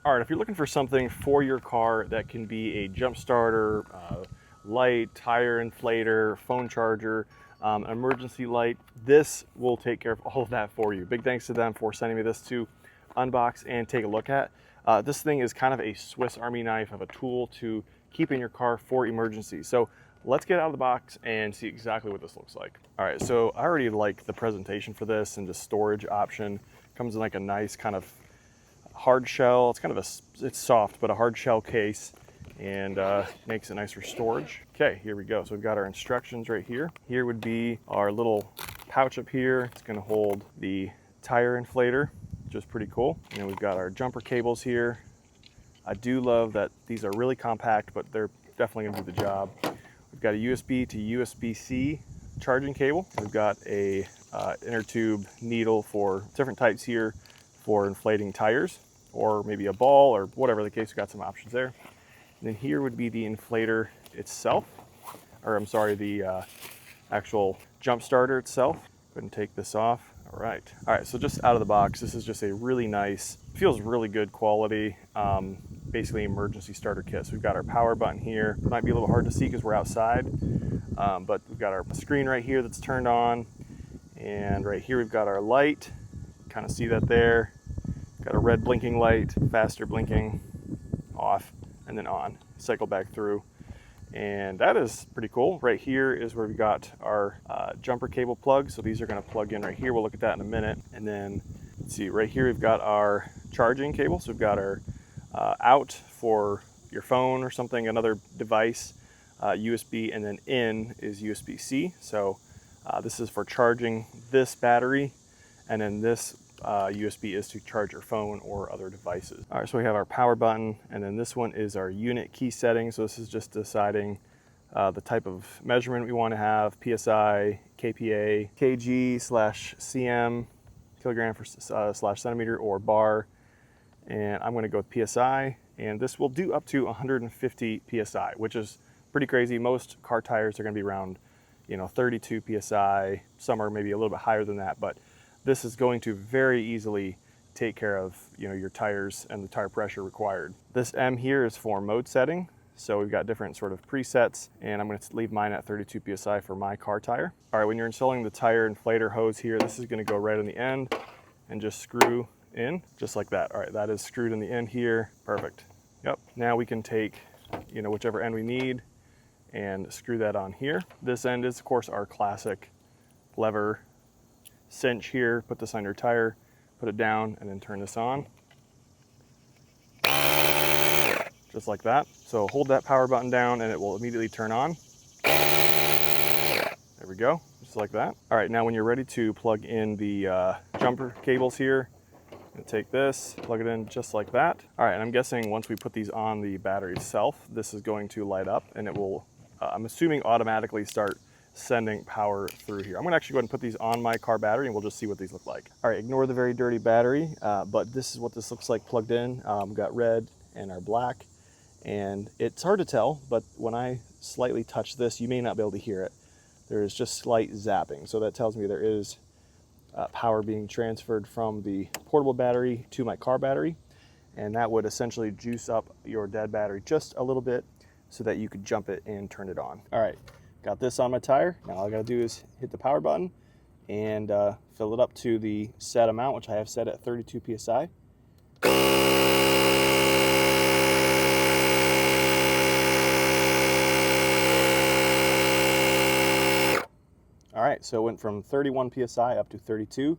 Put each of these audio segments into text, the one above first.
All right, if you're looking for something for your car that can be a jump starter, light, tire inflator, phone charger, emergency light, this will take care of all of that for you. Big thanks to them for sending me this to unbox and take a look at. This thing is kind of a Swiss Army knife of a tool to keep in your car for emergencies. So let's get out of the box and see exactly what this looks like. All right, so I already like the presentation for this and the storage option. Comes in like a nice kind of hard shell. It's kind of it's soft, but a hard shell case, and makes it nice for storage. Okay, here we go. So we've got our instructions right here. Here would be our little pouch up here. It's gonna hold the tire inflator, which is pretty cool. And then we've got our jumper cables here. I do love that these are really compact, but they're definitely gonna do the job. We've got a USB to USB-C charging cable. We've got a inner tube needle for different types here for inflating tires, or maybe a ball, or whatever the case. We've got some options there. And then here would be the inflator itself, or I'm sorry, the actual jump starter itself. Go ahead and take this off. All right, so just out of the box, this is just a really nice, feels really good quality, basically emergency starter kit. So we've got our power button here. It might be a little hard to see because we're outside, but we've got our screen right here that's turned on. And right here we've got our light, kind of see that there. Got a red blinking light, faster blinking, off, and then on. Cycle back through. And that is pretty cool. Right here is where we got our jumper cable plug. So these are gonna plug in right here. We'll look at that in a minute. And then, let's see, right here we've got our charging cable. So we've got our out for your phone or something, another device, USB, and then in is USB-C. So this is for charging this battery, and then this USB is to charge your phone or other devices. All right, so we have our power button, and then this one is our unit key setting. So this is just deciding the type of measurement we want to have: PSI, kPa, kg/cm, kilogram slash centimeter, or bar. And I'm going to go with PSI, and this will do up to 150 PSI, which is pretty crazy. Most car tires are going to be around 32 PSI. Some are maybe a little bit higher than that, but this is going to very easily take care of your tires and the tire pressure required. This M here is for mode setting. So we've got different sort of presets, and I'm going to leave mine at 32 PSI for my car tire. All right, when you're installing the tire inflator hose here, this is going to go right on the end and just screw in just like that. All right, that is screwed in the end here. Perfect. Yep. Now we can take whichever end we need and screw that on here. This end is, of course, our classic lever cinch here. Put this on your tire, put it down, and then turn this on. Just like that. So hold that power button down and it will immediately turn on. There we go, just like that. All right, now when you're ready to plug in the jumper cables here, I'm gonna take this, plug it in just like that. All right, and I'm guessing once we put these on the battery itself, this is going to light up and it will, I'm assuming, automatically start sending power through here. I'm gonna actually go ahead and put these on my car battery and we'll just see what these look like. All right, ignore the very dirty battery, but this is what this looks like plugged in. We've got red and our black, and it's hard to tell, but when I slightly touch this, you may not be able to hear it. There is just slight zapping, so that tells me there is power being transferred from the portable battery to my car battery, and that would essentially juice up your dead battery just a little bit so that you could jump it and turn it on. All right, got this on my tire. Now all I gotta do is hit the power button and fill it up to the set amount, which I have set at 32 PSI. All right, so it went from 31 PSI up to 32,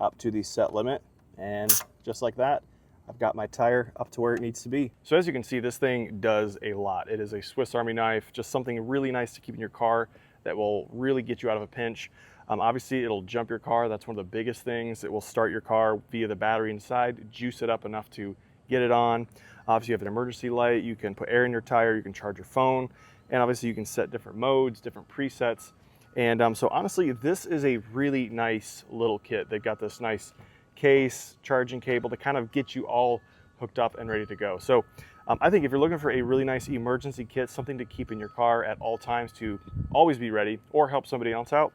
up to the set limit, and just like that, I've got my tire up to where it needs to be. So as you can see, this thing does a lot. It is a Swiss Army knife, just something really nice to keep in your car that will really get you out of a pinch. Obviously, it'll jump your car. That's one of the biggest things. It will start your car via the battery inside, juice it up enough to get it on. Obviously, you have an emergency light. You can put air in your tire. You can charge your phone. And obviously, you can set different modes, different presets. And so honestly, this is a really nice little kit. They've got this nice case, charging cable to kind of get you all hooked up and ready to go. So I think if you're looking for a really nice emergency kit, something to keep in your car at all times to always be ready or help somebody else out,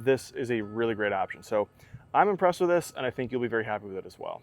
this is a really great option. So I'm impressed with this, and I think you'll be very happy with it as well.